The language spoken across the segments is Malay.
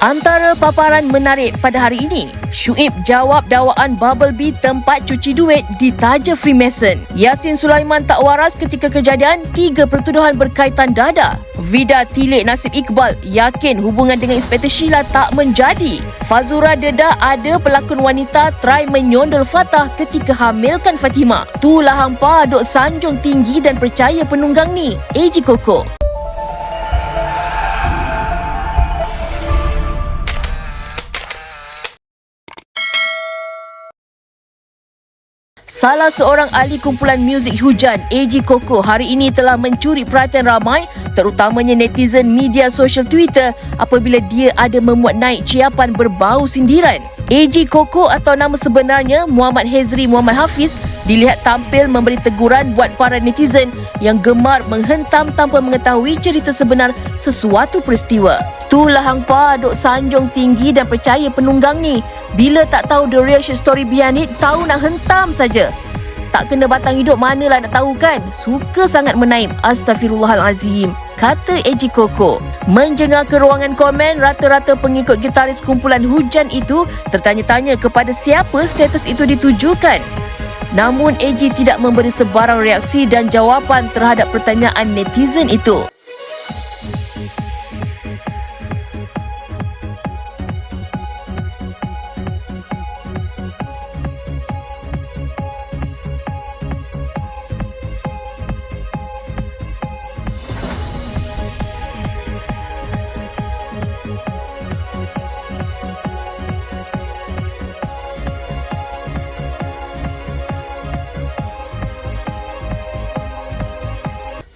Antara paparan menarik pada hari ini, Syuib jawab dakwaan Bubble Bee tempat cuci duit ditaja Freemason. Yasin Sulaiman tak waras ketika kejadian, 3 pertuduhan berkaitan dada. Vida tilik nasib Iqbal, yakin hubungan dengan Inspektor Sheila tak menjadi. Fazura dedah ada pelakon wanita try menyondol Fatah ketika hamilkan Fatimah. Tulah hampa duk sanjung tinggi dan percaya penunggang ni. AG Koko. Salah seorang ahli kumpulan muzik hujan, AG Koko, hari ini telah mencuri perhatian ramai, terutamanya netizen media sosial Twitter apabila dia ada memuat naik ciapan berbau sindiran. AG Koko atau nama sebenarnya Muhammad Hezri Muhammad Hafiz dilihat tampil memberi teguran buat para netizen yang gemar menghentam tanpa mengetahui cerita sebenar sesuatu peristiwa. Itulah hangpa duk sanjung tinggi dan percaya penunggang ni. Bila tak tahu the real story behind it, tahu nak hentam saja. Tak kena batang hidup manalah nak tahu kan? Suka sangat menaim. Astaghfirullahalazim, kata AG Koko. Menjengah ke ruangan komen, rata-rata pengikut gitaris kumpulan hujan itu tertanya-tanya kepada siapa status itu ditujukan. Namun AG tidak memberi sebarang reaksi dan jawapan terhadap pertanyaan netizen itu.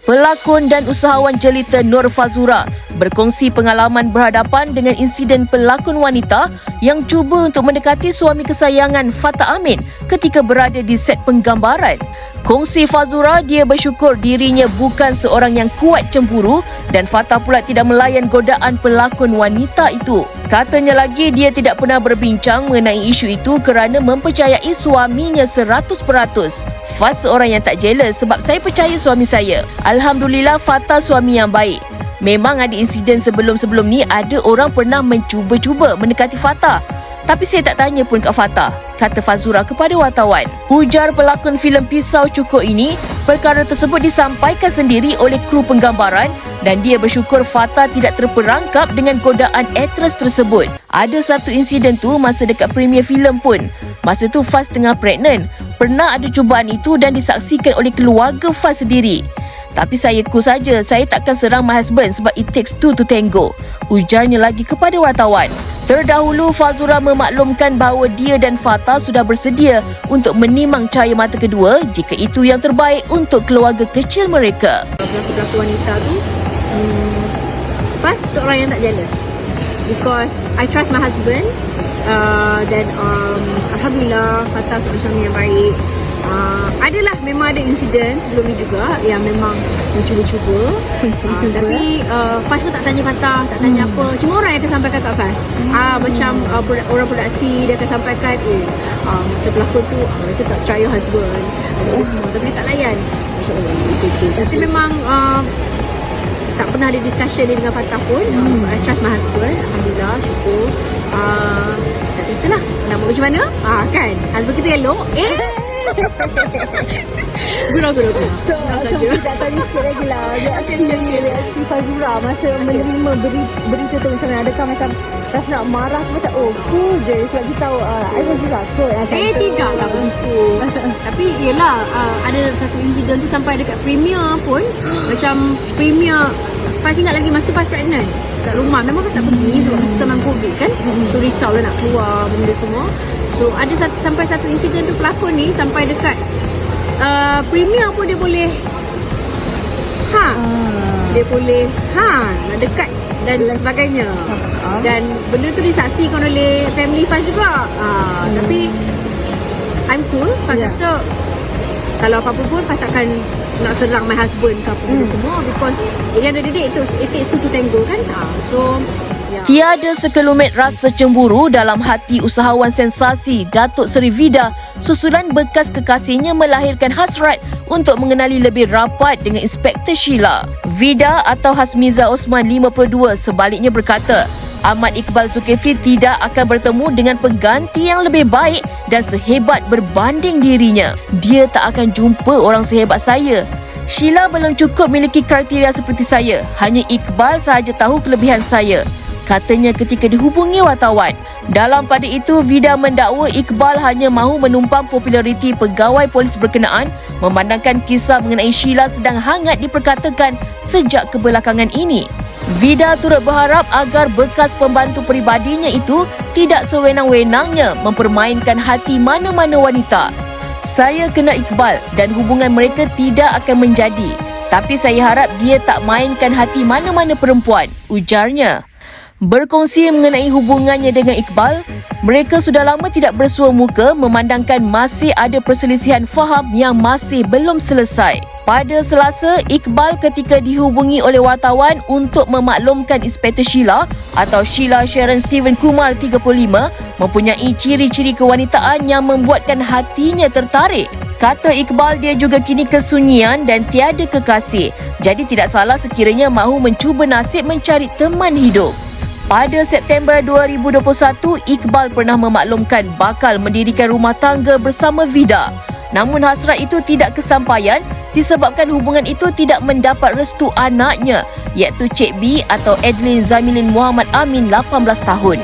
Pelakon dan usahawan jelita Nur Fazura berkongsi pengalaman berhadapan dengan insiden pelakon wanita yang cuba untuk mendekati suami kesayangan Fatah Amin ketika berada di set penggambaran. Kongsi Fazura, dia bersyukur dirinya bukan seorang yang kuat cemburu dan Fatah pula tidak melayan godaan pelakon wanita itu. Katanya lagi, dia tidak pernah berbincang mengenai isu itu kerana mempercayai suaminya 100%. Faz seorang yang tak jealous sebab saya percaya suami saya. Alhamdulillah, Fatah suami yang baik. Memang ada insiden sebelum-sebelum ni ada orang pernah mencuba-cuba mendekati Fatah. Tapi saya tak tanya pun kat Fatah, kata Fazura kepada wartawan. Ujar pelakon filem Pisau Cukur ini, perkara tersebut disampaikan sendiri oleh kru penggambaran dan dia bersyukur Fatah tidak terperangkap dengan godaan aktris tersebut. Ada satu insiden tu masa dekat premier filem pun. Masa tu Faz tengah pregnant. Pernah ada cubaan itu dan disaksikan oleh keluarga Faz sendiri. Tapi saya cool saja, saya takkan serang my husband sebab it takes two to tango. Ujarnya lagi kepada wartawan. Terdahulu, Fazura memaklumkan bahawa dia dan Fatah sudah bersedia untuk menimang cahaya mata kedua jika itu yang terbaik untuk keluarga kecil mereka. Pelakon-pelakon wanita tu, Faz seorang yang tak jealous. Because I trust my husband dan Alhamdulillah Fatah seorang suami yang baik. Memang ada insiden sebelum ni juga yang memang mencuba-cuba. Tapi Faz pun tak tanya Fatah, tak tanya apa. Cuma orang yang akan sampaikan kat Faz. Macam orang produksi dia akan sampaikan, macam pelakon tu, dia tak percaya husband. Semua. Tapi dia tak layan. Tapi memang tak pernah ada discussion ni dengan Fatah pun. I trust my husband. Alhamdulillah, syukur. Dan itulah, nak buat macam mana? Kan? Husband kita elok. Gurau-gurau. So kita tanya sikit lagi lah reaksi Fazura masa menerima berita tu macam mana? Adakah macam rasa nak marah tu macam cool je sebab kita tahu I pun juga kot macam tu? Tidaklah begitu. Tapi yelah, ada satu insiden tu sampai dekat premier pun. Macam premier, Faz ingat lagi masa Faz pregnant kat rumah, memang Faz tak pergi sebab masa zaman COVID kan. So risau lah nak keluar benda semua. So ada sampai satu insiden tu pelakon ni sampai dekat premier pun dia boleh dia boleh nak dekat dan sebagainya. Dan benda tu disaksikan oleh family Faz juga. Tapi I'm cool. Faz rasa kalau apa-apa pun Faz takkan nak serang my husband ke apa benda semua, because at the end of the day it takes two to tango kan. So Tiada sekelumit rasa cemburu dalam hati usahawan sensasi Datuk Seri Vida susulan bekas kekasihnya melahirkan hasrat untuk mengenali lebih rapat dengan Inspektor Sheila. Vida atau Hasmiza Osman 52 sebaliknya berkata, Ahmad Iqbal Zulkifli tidak akan bertemu dengan pengganti yang lebih baik dan sehebat berbanding dirinya. Dia tak akan jumpa orang sehebat saya. Sheila belum cukup memiliki kriteria seperti saya. Hanya Iqbal sahaja tahu kelebihan saya, katanya ketika dihubungi wartawan. Dalam pada itu, Vida mendakwa Iqbal hanya mahu menumpang populariti pegawai polis berkenaan, memandangkan kisah mengenai Sheila sedang hangat diperkatakan sejak kebelakangan ini. Vida turut berharap agar bekas pembantu peribadinya itu tidak sewenang-wenangnya mempermainkan hati mana-mana wanita. Saya kenal Iqbal dan hubungan mereka tidak akan menjadi. Tapi saya harap dia tak mainkan hati mana-mana perempuan, ujarnya. Berkongsi mengenai hubungannya dengan Iqbal, mereka sudah lama tidak bersua muka memandangkan masih ada perselisihan faham yang masih belum selesai. Pada Selasa, Iqbal ketika dihubungi oleh wartawan untuk memaklumkan Inspektor Sheila atau Sheila Sharon Stephen Kumar 35 mempunyai ciri-ciri kewanitaan yang membuatkan hatinya tertarik. Kata Iqbal, dia juga kini kesunyian dan tiada kekasih. Jadi tidak salah sekiranya mahu mencuba nasib mencari teman hidup. Pada September 2021, Iqbal pernah memaklumkan bakal mendirikan rumah tangga bersama Vida. Namun hasrat itu tidak kesampaian disebabkan hubungan itu tidak mendapat restu anaknya, iaitu Cik B atau Adeline Zamilin Muhammad Amin 18 tahun.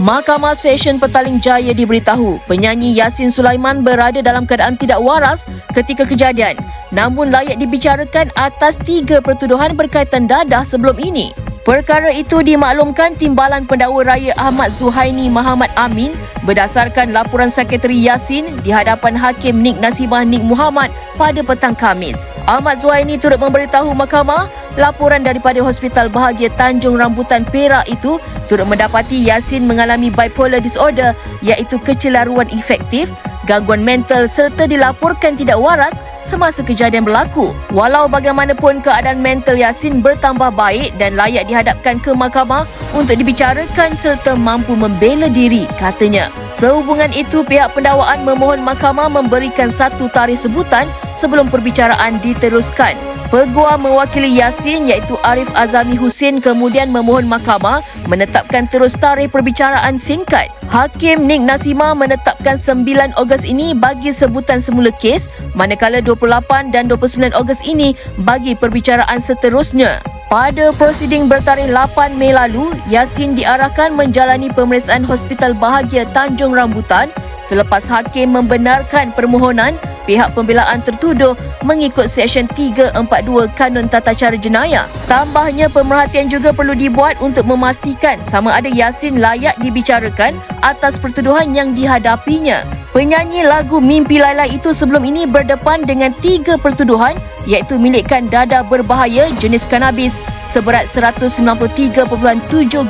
Mahkamah Session Petaling Jaya diberitahu penyanyi Yasin Sulaiman berada dalam keadaan tidak waras ketika kejadian, namun layak dibicarakan atas 3 pertuduhan berkaitan dadah sebelum ini. Perkara itu dimaklumkan Timbalan Pendakwa Raya Ahmad Zuhaini Muhammad Amin berdasarkan laporan Sekretari Yasin di hadapan Hakim Nik Nasibah Nik Muhammad pada petang Khamis. Ahmad Zuhaini turut memberitahu mahkamah laporan daripada Hospital Bahagia Tanjung Rambutan Perak itu turut mendapati Yasin mengalami bipolar disorder, iaitu kecelaruan efektif, gangguan mental serta dilaporkan tidak waras semasa kejadian berlaku. Walau bagaimanapun, keadaan mental Yasin bertambah baik dan layak dihadapkan ke mahkamah untuk dibicarakan serta mampu membela diri, katanya. Sehubungan itu, pihak pendakwaan memohon mahkamah memberikan satu tarikh sebutan sebelum perbicaraan diteruskan. Peguam mewakili Yasin iaitu Arif Azami Hussein kemudian memohon mahkamah menetapkan terus tarikh perbicaraan singkat. Hakim Nik Nasima menetapkan 9 Ogos ini bagi sebutan semula kes, manakala 28 dan 29 Ogos ini bagi perbicaraan seterusnya. Pada prosiding bertarikh 8 Mei lalu, Yasin diarahkan menjalani pemeriksaan Hospital Bahagia Tanjung Rambutan selepas hakim membenarkan permohonan pihak pembelaan tertuduh mengikut Seksyen 342 Kanun Tata Cara Jenayah. Tambahnya, pemerhatian juga perlu dibuat untuk memastikan sama ada Yasin layak dibicarakan atas pertuduhan yang dihadapinya. Penyanyi lagu Mimpi Laila itu sebelum ini berdepan dengan 3 pertuduhan, iaitu milikkan dadah berbahaya jenis kanabis seberat 193.7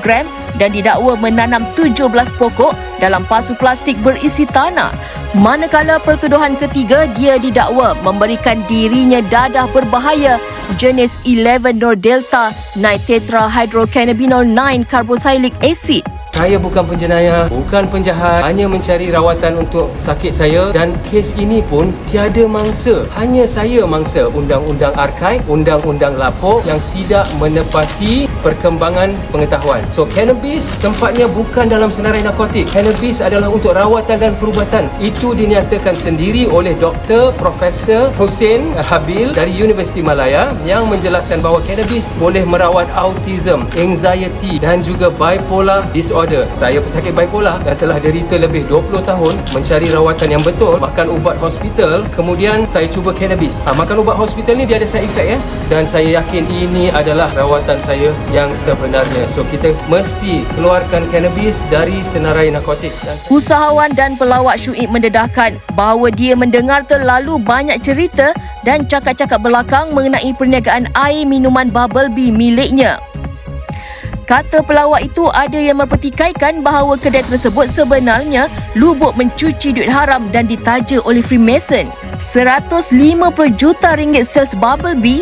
gram dan didakwa menanam 17 pokok dalam pasu plastik berisi tanah. Manakala pertuduhan ketiga, dia didakwa memberikan dirinya dadah berbahaya jenis 11 Nordelta Nitetrahydrocannabinol 9 carboxylic acid. Saya bukan penjenayah, bukan penjahat, hanya mencari rawatan untuk sakit saya dan kes ini pun tiada mangsa. Hanya saya mangsa undang-undang arkaib, undang-undang lapor yang tidak menepati perkembangan pengetahuan. So, cannabis tempatnya bukan dalam senarai narkotik. Cannabis adalah untuk rawatan dan perubatan. Itu dinyatakan sendiri oleh Dr. Profesor Hussein Habil dari Universiti Malaya yang menjelaskan bahawa cannabis boleh merawat autism, anxiety dan juga bipolar disorder. Saya pesakit bipolar dan telah derita lebih 20 tahun mencari rawatan yang betul, makan ubat hospital, kemudian saya cuba cannabis. Makan ubat hospital ni dia ada side effect dan saya yakin ini adalah rawatan saya yang sebenarnya. So, kita mesti keluarkan cannabis dari senarai narkotik. Usahawan dan pelawak Syuib mendedahkan bahawa dia mendengar terlalu banyak cerita dan cakap-cakap belakang mengenai perniagaan air minuman Bubble Bee miliknya. Kata pelawak itu, ada yang mempertikaikan bahawa kedai tersebut sebenarnya lubuk mencuci duit haram dan ditaja oleh Freemason. 150 juta ringgit sales Bubble Bee,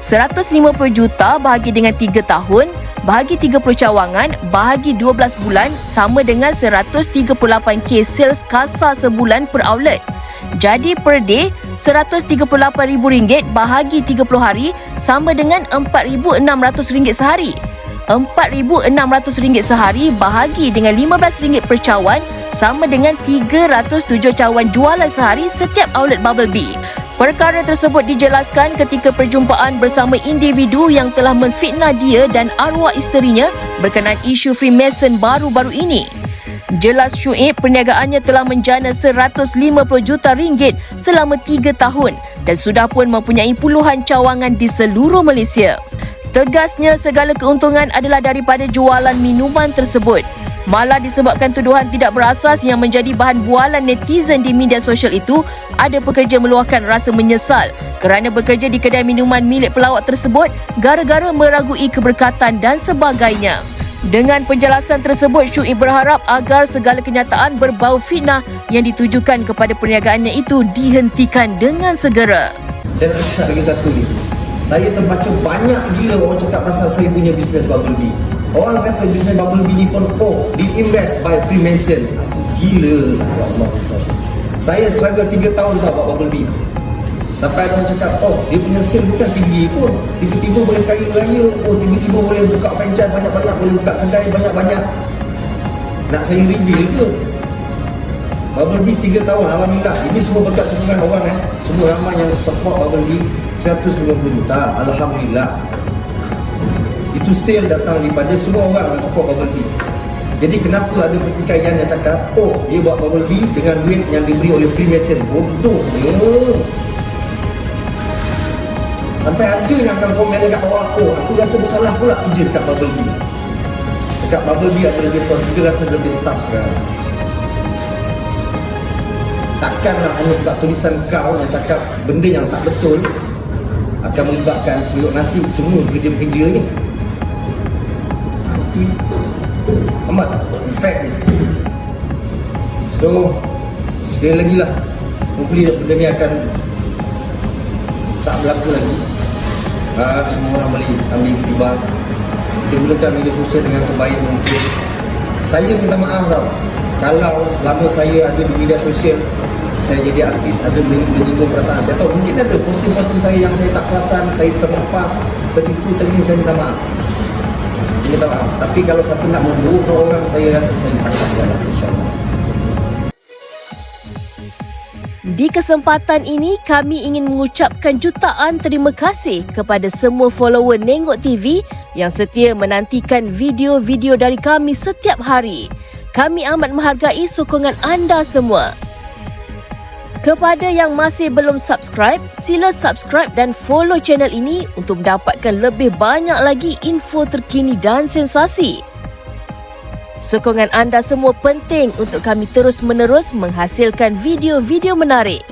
150 juta bahagi dengan 3 tahun bahagi 30 cawangan, bahagi 12 bulan sama dengan 138K sales kasa sebulan per outlet. Jadi per day, RM138,000 bahagi 30 hari sama dengan RM4,600 sehari. RM4,600 sehari bahagi dengan RM15 per cawan sama dengan 307 cawan jualan sehari setiap outlet Bumble Bee. Perkara tersebut dijelaskan ketika perjumpaan bersama individu yang telah menfitnah dia dan arwah isterinya berkenaan isu Freemason baru-baru ini. Jelas Syuib perniagaannya telah menjana RM150 juta selama 3 tahun dan sudah pun mempunyai puluhan cawangan di seluruh Malaysia. Tegasnya segala keuntungan adalah daripada jualan minuman tersebut. Malah disebabkan tuduhan tidak berasas yang menjadi bahan bualan netizen di media sosial itu, ada pekerja meluahkan rasa menyesal kerana bekerja di kedai minuman milik pelawak tersebut gara-gara meragui keberkatan dan sebagainya. Dengan penjelasan tersebut, Syuib berharap agar segala kenyataan berbau fitnah yang ditujukan kepada perniagaannya itu dihentikan dengan segera. Saya nak cakap lagi satu ni. Saya terbaca banyak gila orang cakap pasal saya punya bisnes Bumble Bee. Orang kata bisnes Bumble Bee ni pun di-invest by Freemason. Aku gila lah, ya Allah. Saya struggle 3 tahun tau buat Bumble Bee. Sampai orang cakap, dia punya sale bukan tinggi pun. Tiba-tiba boleh kaya raya. Tiba-tiba boleh buka franchise banyak-banyak. Boleh buka kedai banyak-banyak. Nak saya reveal ke? Bumble Bee 3 tahun, Alhamdulillah. Ini semua berkat sokongan orang Semua ramai yang support Bumble Bee 150 juta, Alhamdulillah. Itu sale datang daripada semua orang yang support Bumble Bee. Jadi kenapa ada pertikaian yang cakap, dia buat Bumble Bee dengan duit yang diberi oleh Freemason? Bodoh. Sampai ada yang akan komen dekat bawah aku rasa bersalah pula kerja dekat Bumble Bee. Dekat Bumble Bee ada lebih kurang 300 lebih staff sekarang. Takkanlah hanya sebab tulisan kau yang cakap benda yang tak betul akan melibatkan periuk nasi semua kerja-kerja ni. Itu amat efek ni. So sekali lagi lah, hopefully benda ni akan tak berlaku lagi. Semua orang boleh ambil iktibar. Kita gunakan media sosial dengan sebaik mungkin. Saya minta maaf tau kalau selama saya ada di media sosial, saya jadi artis, ada menyinggung perasaan saya. Tahu mungkin ada posting-posting saya yang saya tak perasan, saya terlepas, tertipu, saya minta maaf. Saya minta maaf. Tapi kalau kata nak memburuk orang, saya rasa saya tak jalan, insyaAllah. Di kesempatan ini, kami ingin mengucapkan jutaan terima kasih kepada semua follower Nenggok TV yang setia menantikan video-video dari kami setiap hari. Kami amat menghargai sokongan anda semua. Kepada yang masih belum subscribe, sila subscribe dan follow channel ini untuk mendapatkan lebih banyak lagi info terkini dan sensasi. Sokongan anda semua penting untuk kami terus-menerus menghasilkan video-video menarik.